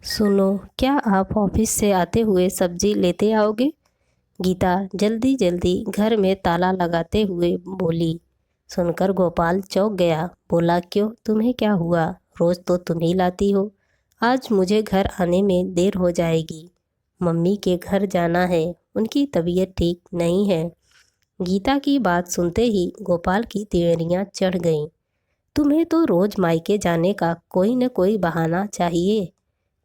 सुनो, क्या आप ऑफिस से आते हुए सब्जी लेते आओगे? गीता जल्दी जल्दी घर में ताला लगाते हुए बोली। सुनकर गोपाल चौंक गया। बोला, क्यों, तुम्हें क्या हुआ? रोज तो तुम ही लाती हो। आज मुझे घर आने में देर हो जाएगी। मम्मी के घर जाना है, उनकी तबीयत ठीक नहीं है। गीता की बात सुनते ही गोपाल की तिहरियां चढ़ गईं। तुम्हें तो रोज मायके जाने का कोई न कोई बहाना चाहिए।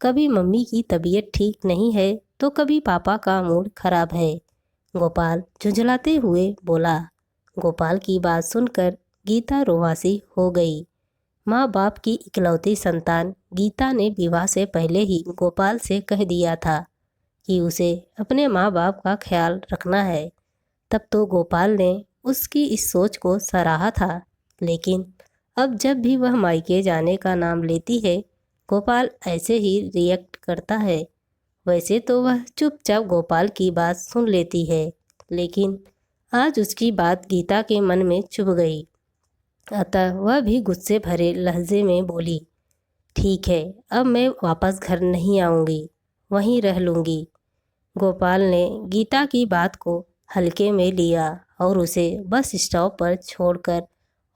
कभी मम्मी की तबीयत ठीक नहीं है तो कभी पापा का मूड खराब है। गोपाल झुंझलाते हुए बोला। गोपाल की बात सुनकर गीता रोवासी हो गई। माँ बाप की इकलौती संतान गीता ने विवाह से पहले ही गोपाल से कह दिया था कि उसे अपने माँ बाप का ख्याल रखना है। तब तो गोपाल ने उसकी इस सोच को सराहा था, लेकिन अब जब भी वह मायके जाने का नाम लेती है, गोपाल ऐसे ही रिएक्ट करता है। वैसे तो वह चुपचाप गोपाल की बात सुन लेती है, लेकिन आज उसकी बात गीता के मन में चुभ गई। अतः वह भी गुस्से भरे लहजे में बोली, ठीक है, अब मैं वापस घर नहीं आऊँगी, वहीं रह लूँगी। गोपाल ने गीता की बात को हल्के में लिया और उसे बस स्टॉप पर छोड़कर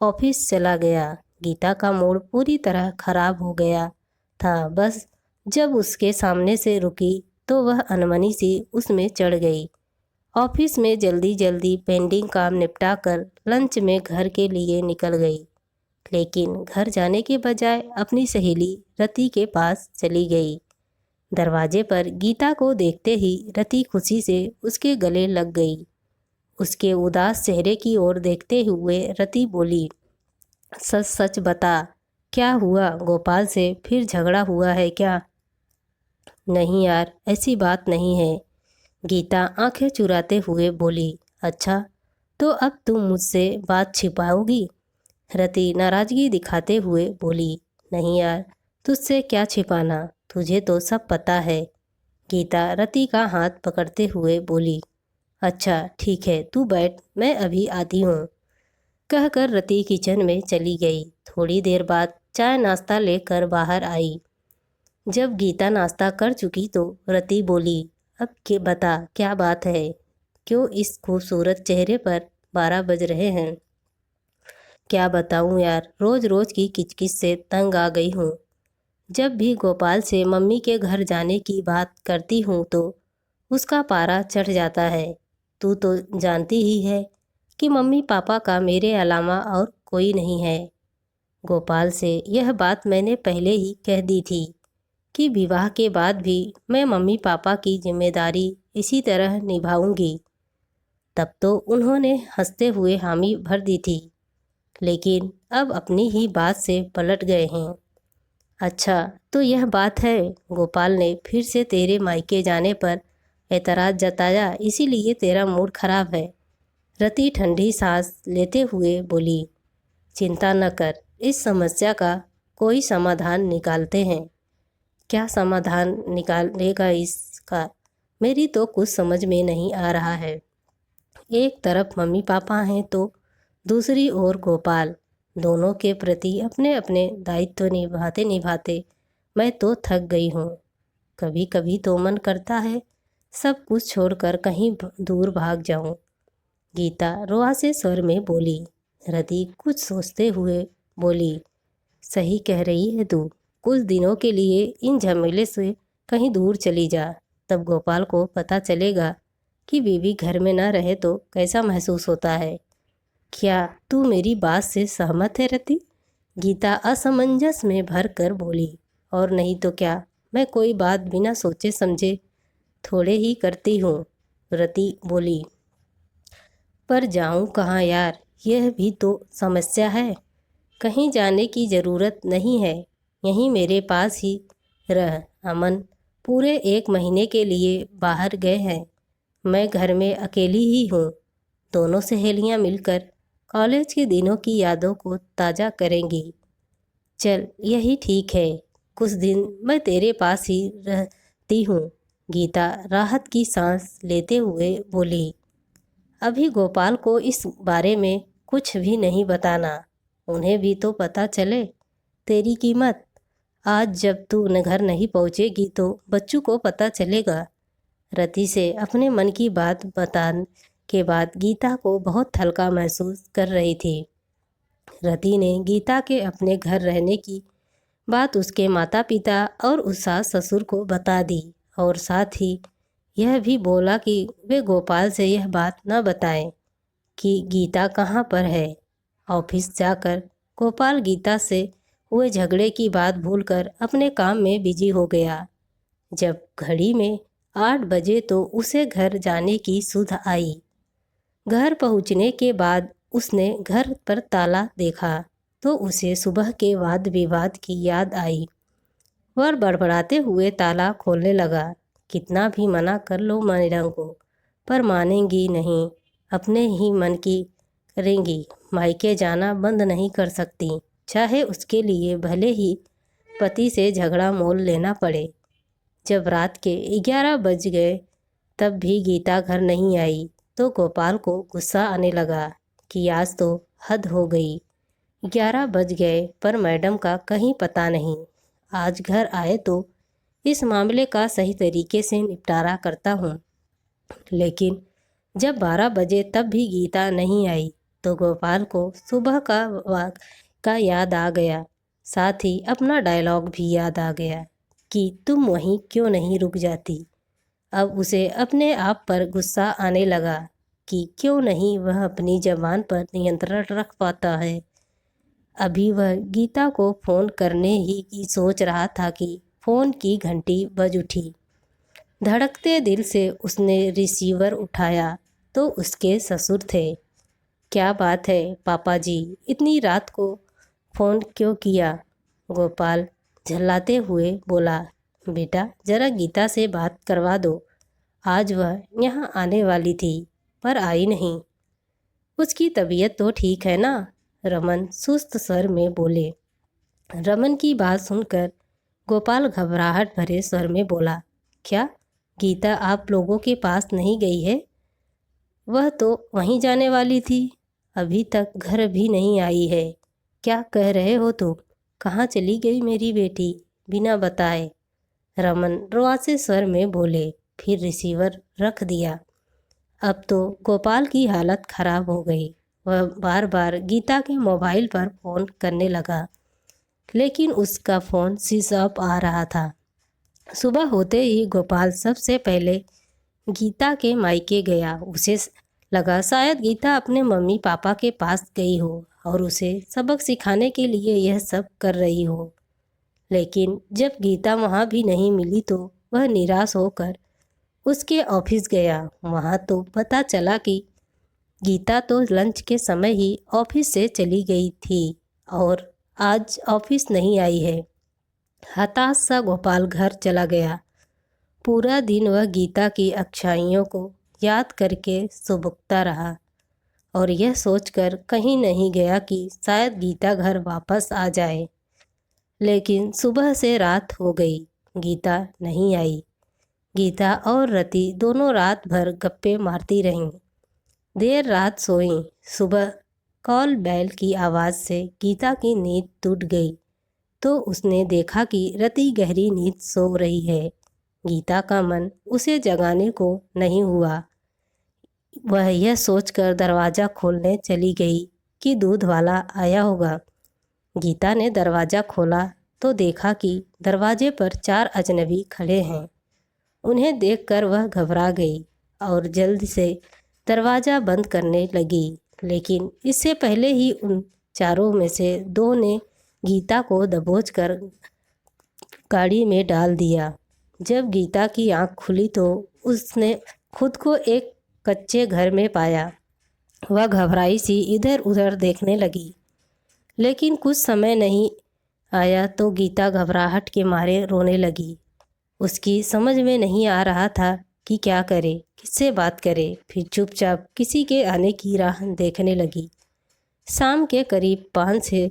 ऑफिस चला गया। गीता का मूड पूरी तरह खराब हो गया था। बस जब उसके सामने से रुकी तो वह अनमनी सी उसमें चढ़ गई। ऑफिस में जल्दी जल्दी पेंडिंग काम निपटा कर लंच में घर के लिए निकल गई, लेकिन घर जाने के बजाय अपनी सहेली रति के पास चली गई। दरवाजे पर गीता को देखते ही रति खुशी से उसके गले लग गई। उसके उदास चेहरे की ओर देखते हुए रति बोली, सच सच बता, क्या हुआ? गोपाल से फिर झगड़ा हुआ है क्या? नहीं यार, ऐसी बात नहीं है। गीता आंखें चुराते हुए बोली। अच्छा, तो अब तुम मुझसे बात छिपाओगी? रति नाराजगी दिखाते हुए बोली। नहीं यार, तुझसे क्या छिपाना, तुझे तो सब पता है। गीता रति का हाथ पकड़ते हुए बोली। अच्छा ठीक है, तू बैठ, मैं अभी आती हूँ, कहकर रति किचन में चली गई। थोड़ी देर बाद चाय नाश्ता लेकर बाहर आई। जब गीता नाश्ता कर चुकी तो रति बोली, अब के बता, क्या बात है? क्यों इस खूबसूरत चेहरे पर 12 बज रहे हैं? क्या बताऊं यार, रोज रोज की किचकिच से तंग आ गई हूँ। जब भी गोपाल से मम्मी के घर जाने की बात करती हूँ तो उसका पारा चढ़ जाता है। तू तो जानती ही है कि मम्मी पापा का मेरे अलावा और कोई नहीं है। गोपाल से यह बात मैंने पहले ही कह दी थी कि विवाह के बाद भी मैं मम्मी पापा की जिम्मेदारी इसी तरह निभाऊंगी। तब तो उन्होंने हंसते हुए हामी भर दी थी, लेकिन अब अपनी ही बात से पलट गए हैं। अच्छा, तो यह बात है, गोपाल ने फिर से तेरे मायके जाने पर एतराज़ जताया, इसीलिए तेरा मूड खराब है। रति ठंडी सांस लेते हुए बोली। चिंता न कर, इस समस्या का कोई समाधान निकालते हैं। क्या समाधान निकालेगा इसका? मेरी तो कुछ समझ में नहीं आ रहा है। एक तरफ मम्मी पापा हैं तो दूसरी ओर गोपाल। दोनों के प्रति अपने अपने दायित्व निभाते निभाते मैं तो थक गई हूँ। कभी कभी तो मन करता है सब कुछ छोड़कर कहीं दूर भाग जाऊँ। गीता रुआसे स्वर में बोली। रति कुछ सोचते हुए बोली, सही कह रही है तू, कुछ दिनों के लिए इन झमेले से कहीं दूर चली जा। तब गोपाल को पता चलेगा कि बीवी घर में ना रहे तो कैसा महसूस होता है। क्या तू मेरी बात से सहमत है रति? गीता असमंजस में भर कर बोली। और नहीं तो क्या, मैं कोई बात बिना सोचे समझे थोड़े ही करती हूँ, रति बोली। पर जाऊँ कहाँ यार, यह भी तो समस्या है। कहीं जाने की ज़रूरत नहीं है, यहीं मेरे पास ही रह। अमन पूरे 1 महीने के लिए बाहर गए हैं, मैं घर में अकेली ही हूँ। दोनों सहेलियाँ मिलकर कॉलेज के दिनों की यादों को ताज़ा करेंगी। चल यही ठीक है, कुछ दिन मैं तेरे पास ही रहती हूँ। गीता राहत की सांस लेते हुए बोली। अभी गोपाल को इस बारे में कुछ भी नहीं बताना, उन्हें भी तो पता चले तेरी कीमत। आज जब तू न घर नहीं पहुँचेगी तो बच्चू को पता चलेगा। रति से अपने मन की बात बताने के बाद गीता को बहुत हल्का महसूस कर रही थी। रति ने गीता के अपने घर रहने की बात उसके माता पिता और उस सास ससुर को बता दी और साथ ही यह भी बोला कि वे गोपाल से यह बात न बताएं कि गीता कहाँ पर है। ऑफिस जाकर गोपाल गीता से हुए झगड़े की बात भूलकर अपने काम में बिजी हो गया। जब घड़ी में 8 बजे तो उसे घर जाने की सुध आई। घर पहुंचने के बाद उसने घर पर ताला देखा तो उसे सुबह के वाद विवाद की याद आई। वह बड़बड़ाते हुए ताला खोलने लगा। कितना भी मना कर लो मैडम को, पर मानेंगी नहीं, अपने ही मन की करेंगी। मायके जाना बंद नहीं कर सकती, चाहे उसके लिए भले ही पति से झगड़ा मोल लेना पड़े। जब रात के 11 बज गए तब भी गीता घर नहीं आई तो गोपाल को गुस्सा आने लगा कि आज तो हद हो गई। 11 बज गए पर मैडम का कहीं पता नहीं। आज घर आए तो इस मामले का सही तरीके से निपटारा करता हूँ। लेकिन जब 12 बजे तब भी गीता नहीं आई तो गोपाल को सुबह का याद आ गया। साथ ही अपना डायलॉग भी याद आ गया कि तुम वहीं क्यों नहीं रुक जाती। अब उसे अपने आप पर गुस्सा आने लगा कि क्यों नहीं वह अपनी ज़बान पर नियंत्रण रख पाता है। अभी वह गीता को फ़ोन करने ही की सोच रहा था कि फ़ोन की घंटी बज उठी। धड़कते दिल से उसने रिसीवर उठाया तो उसके ससुर थे। क्या बात है पापा जी, इतनी रात को फ़ोन क्यों किया? गोपाल झल्लाते हुए बोला, बेटा ज़रा गीता से बात करवा दो। आज वह यहाँ आने वाली थी पर आई नहीं। उसकी तबीयत तो ठीक है ना? रमन सुस्त स्वर में बोले। रमन की बात सुनकर गोपाल घबराहट भरे स्वर में बोला, क्या गीता आप लोगों के पास नहीं गई है? वह तो वहीं जाने वाली थी, अभी तक घर भी नहीं आई है। क्या कह रहे हो तुम? कहाँ चली गई मेरी बेटी बिना बताए? रमन रुआसे स्वर में बोले, फिर रिसीवर रख दिया। अब तो गोपाल की हालत खराब हो गई। वह बार बार गीता के मोबाइल पर फ़ोन करने लगा, लेकिन उसका फ़ोन स्विच ऑफ आ रहा था। सुबह होते ही गोपाल सबसे पहले गीता के मायके गया। उसे लगा शायद गीता अपने मम्मी पापा के पास गई हो और उसे सबक सिखाने के लिए यह सब कर रही हो। लेकिन जब गीता वहाँ भी नहीं मिली तो वह निराश होकर उसके ऑफिस गया। वहाँ तो पता चला कि गीता तो लंच के समय ही ऑफिस से चली गई थी और आज ऑफिस नहीं आई है। हताश सा गोपाल घर चला गया। पूरा दिन वह गीता की अच्छाइयों को याद करके सुबकता रहा और यह सोचकर कहीं नहीं गया कि शायद गीता घर वापस आ जाए। लेकिन सुबह से रात हो गई, गीता नहीं आई। गीता और रति दोनों रात भर गप्पे मारती रहीं। देर रात सोईं। सुबह कॉल बेल की आवाज़ से गीता की नींद टूट गई तो उसने देखा कि रति गहरी नींद सो रही है। गीता का मन उसे जगाने को नहीं हुआ। वह यह सोचकर दरवाज़ा खोलने चली गई कि दूध वाला आया होगा। गीता ने दरवाज़ा खोला तो देखा कि दरवाजे पर 4 अजनबी खड़े हैं। उन्हें देखकर वह घबरा गई और जल्द से दरवाज़ा बंद करने लगी, लेकिन इससे पहले ही उन चारों में से 2 ने गीता को दबोचकर गाड़ी में डाल दिया। जब गीता की आंख खुली तो उसने खुद को एक कच्चे घर में पाया। वह घबराई सी इधर उधर देखने लगी, लेकिन कुछ समय नहीं आया तो गीता घबराहट के मारे रोने लगी। उसकी समझ में नहीं आ रहा था कि क्या करे, किससे बात करे। फिर चुपचाप किसी के आने की राह देखने लगी। शाम के करीब 5-6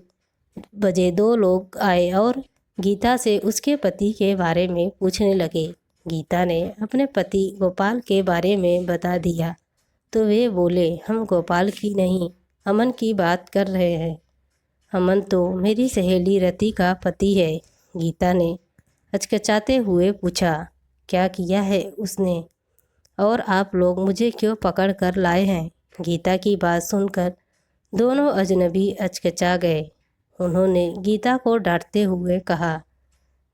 बजे 2 लोग आए और गीता से उसके पति के बारे में पूछने लगे। गीता ने अपने पति गोपाल के बारे में बता दिया तो वे बोले, हम गोपाल की नहीं अमन की बात कर रहे हैं। अमन तो मेरी सहेली रति का पति है। गीता ने हचकिचाते हुए पूछा। क्या किया है उसने? और आप लोग मुझे क्यों पकड़ कर लाए हैं? गीता की बात सुनकर दोनों अजनबी हचकिचा गए। उन्होंने गीता को डांटते हुए कहा,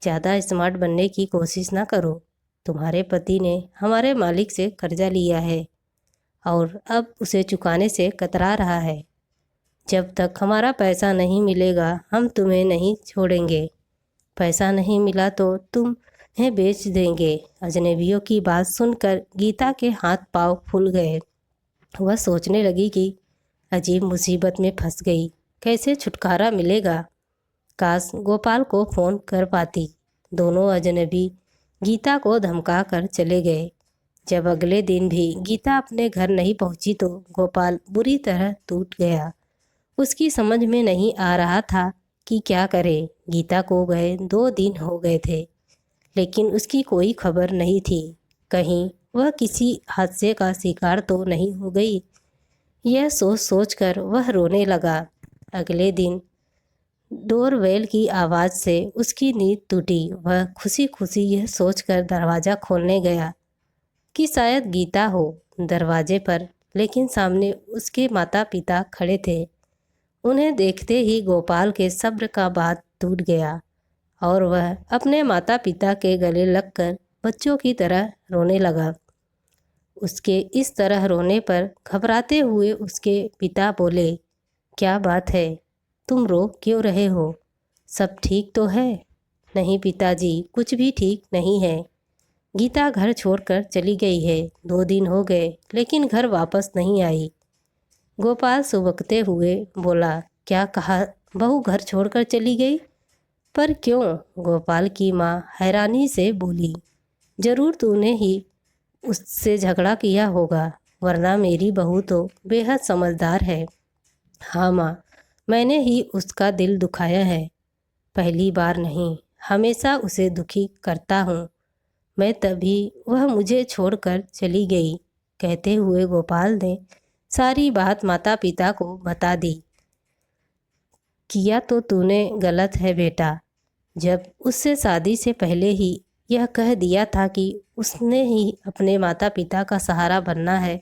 ज़्यादा स्मार्ट बनने की कोशिश ना करो। तुम्हारे पति ने हमारे मालिक से कर्जा लिया है और अब उसे चुकाने से कतरा रहा है। जब तक हमारा पैसा नहीं मिलेगा हम तुम्हें नहीं छोड़ेंगे। पैसा नहीं मिला तो तुम्हें बेच देंगे। अजनबियों की बात सुनकर गीता के हाथ पांव फूल गए। वह सोचने लगी कि अजीब मुसीबत में फंस गई, कैसे छुटकारा मिलेगा। काश गोपाल को फ़ोन कर पाती। दोनों अजनबी गीता को धमका कर चले गए। जब अगले दिन भी गीता अपने घर नहीं पहुंची तो गोपाल बुरी तरह टूट गया। उसकी समझ में नहीं आ रहा था कि क्या करे। गीता को गए 2 दिन हो गए थे, लेकिन उसकी कोई खबर नहीं थी। कहीं वह किसी हादसे का शिकार तो नहीं हो गई। यह सोच सोचकर वह रोने लगा। अगले दिन डोरबेल की आवाज़ से उसकी नींद टूटी। वह खुशी खुशी यह सोचकर दरवाज़ा खोलने गया कि शायद गीता हो दरवाजे पर, लेकिन सामने उसके माता पिता खड़े थे। उन्हें देखते ही गोपाल के सब्र का बाँध टूट गया और वह अपने माता पिता के गले लगकर बच्चों की तरह रोने लगा। उसके इस तरह रोने पर घबराते हुए उसके पिता बोले, क्या बात है, तुम रो क्यों रहे हो? सब ठीक तो है? नहीं पिताजी, कुछ भी ठीक नहीं है। गीता घर छोड़कर चली गई है। 2 दिन हो गए लेकिन घर वापस नहीं आई। गोपाल सुबकते हुए बोला, क्या कहा? बहू घर छोड़कर चली गई? पर क्यों? गोपाल की माँ हैरानी से बोली, जरूर तूने ही उससे झगड़ा किया होगा, वरना मेरी बहू तो बेहद समझदार है। हाँ माँ, मैंने ही उसका दिल दुखाया है। पहली बार नहीं, हमेशा उसे दुखी करता हूँ मैं, तभी वह मुझे छोड़कर चली गई। कहते हुए गोपाल ने सारी बात माता पिता को बता दी। किया तो तूने गलत है बेटा। जब उससे शादी से पहले ही यह कह दिया था कि उसने ही अपने माता पिता का सहारा बनना है,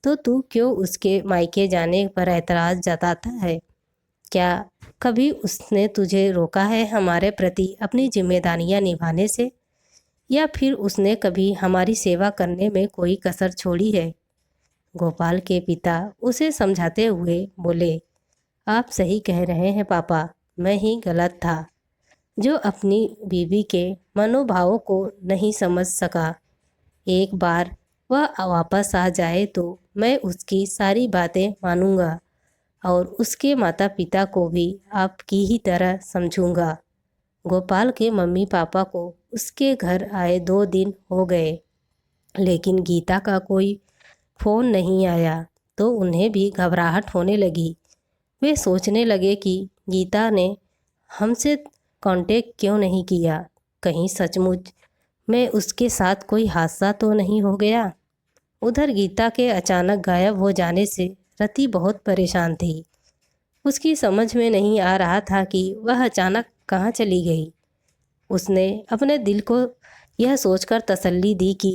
तो तू क्यों उसके मायके जाने पर ऐतराज़ जताता है? क्या कभी उसने तुझे रोका है हमारे प्रति अपनी जिम्मेदारियां निभाने से, या फिर उसने कभी हमारी सेवा करने में कोई कसर छोड़ी है? गोपाल के पिता उसे समझाते हुए बोले, आप सही कह रहे हैं पापा, मैं ही गलत था जो अपनी बीवी के मनोभावों को नहीं समझ सका। एक बार वह वापस आ जाए तो मैं उसकी सारी बातें मानूंगा और उसके माता पिता को भी आपकी ही तरह समझूंगा। गोपाल के मम्मी पापा को उसके घर आए 2 दिन हो गए, लेकिन गीता का कोई फ़ोन नहीं आया तो उन्हें भी घबराहट होने लगी। वे सोचने लगे कि गीता ने हमसे कांटेक्ट क्यों नहीं किया, कहीं सचमुच में उसके साथ कोई हादसा तो नहीं हो गया। उधर गीता के अचानक गायब हो जाने से रति बहुत परेशान थी। उसकी समझ में नहीं आ रहा था कि वह अचानक कहाँ चली गई। उसने अपने दिल को यह सोचकर तसल्ली दी कि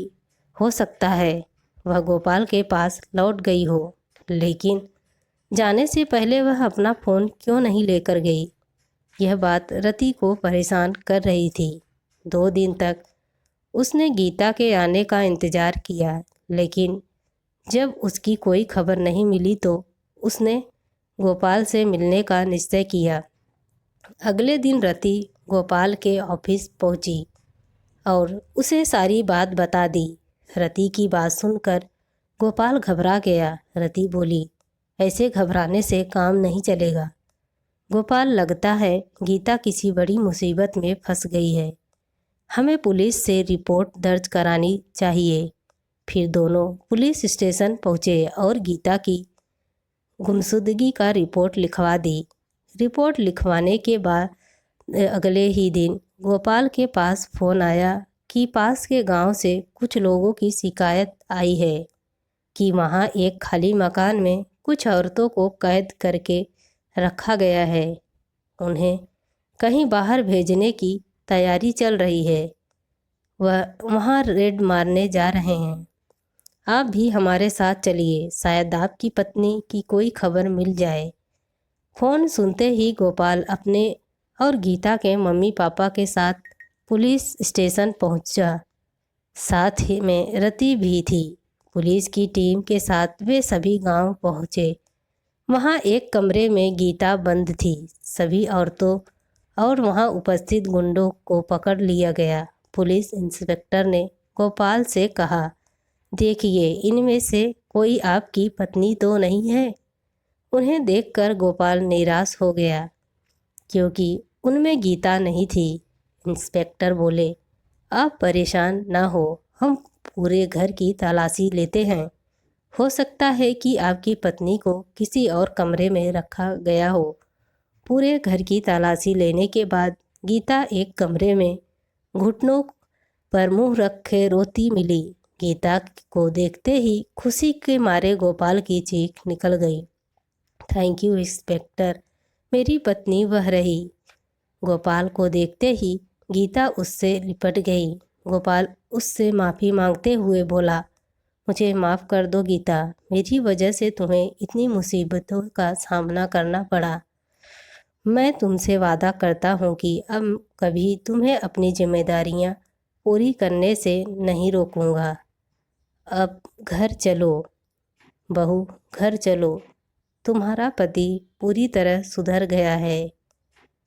हो सकता है वह गोपाल के पास लौट गई हो, लेकिन जाने से पहले वह अपना फ़ोन क्यों नहीं लेकर गई। यह बात रति को परेशान कर रही थी। 2 दिन तक उसने गीता के आने का इंतज़ार किया, लेकिन जब उसकी कोई खबर नहीं मिली तो उसने गोपाल से मिलने का निश्चय किया। अगले दिन रति गोपाल के ऑफिस पहुंची और उसे सारी बात बता दी। रति की बात सुनकर गोपाल घबरा गया। रति बोली, ऐसे घबराने से काम नहीं चलेगा। गोपाल, लगता है गीता किसी बड़ी मुसीबत में फंस गई है, हमें पुलिस से रिपोर्ट दर्ज करानी चाहिए। फिर दोनों पुलिस स्टेशन पहुँचे और गीता की गुमशुदगी का रिपोर्ट लिखवा दी। रिपोर्ट लिखवाने के बाद अगले ही दिन गोपाल के पास फ़ोन आया कि पास के गांव से कुछ लोगों की शिकायत आई है कि वहां एक खाली मकान में कुछ औरतों को कैद करके रखा गया है। उन्हें कहीं बाहर भेजने की तैयारी चल रही है, वह वहाँ रेड मारने जा रहे हैं। आप भी हमारे साथ चलिए, शायद आपकी पत्नी की कोई खबर मिल जाए। फ़ोन सुनते ही गोपाल अपने और गीता के मम्मी पापा के साथ पुलिस स्टेशन पहुंचा। साथ ही में रति भी थी। पुलिस की टीम के साथ वे सभी गांव पहुंचे। वहां एक कमरे में गीता बंद थी। सभी औरतों और वहां उपस्थित गुंडों को पकड़ लिया गया। पुलिस इंस्पेक्टर ने गोपाल से कहा, देखिए, इनमें से कोई आपकी पत्नी तो नहीं है? उन्हें देखकर गोपाल निराश हो गया, क्योंकि उनमें गीता नहीं थी। इंस्पेक्टर बोले, आप परेशान ना हो, हम पूरे घर की तलाशी लेते हैं। हो सकता है कि आपकी पत्नी को किसी और कमरे में रखा गया हो। पूरे घर की तलाशी लेने के बाद गीता एक कमरे में घुटनों पर मुंह रखे रोती मिली। गीता को देखते ही खुशी के मारे गोपाल की चीख निकल गई। थैंक यू इंस्पेक्टर, मेरी पत्नी वह रही। गोपाल को देखते ही गीता उससे लिपट गई। गोपाल उससे माफ़ी मांगते हुए बोला, मुझे माफ़ कर दो गीता, मेरी वजह से तुम्हें इतनी मुसीबतों का सामना करना पड़ा। मैं तुमसे वादा करता हूँ कि अब कभी तुम्हें अपनी जिम्मेदारियाँ पूरी करने से नहीं रोकूंगा। अब घर चलो बहू, घर चलो, तुम्हारा पति पूरी तरह सुधर गया है।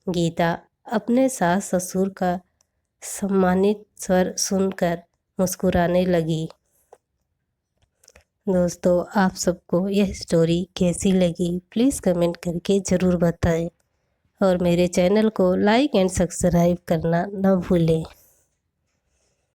गीता अपने सास ससुर का सम्मानित स्वर सुनकर मुस्कुराने लगी। दोस्तों, आप सबको यह स्टोरी कैसी लगी प्लीज़ कमेंट करके ज़रूर बताएं और मेरे चैनल को लाइक एंड सब्सक्राइब करना न भूलें।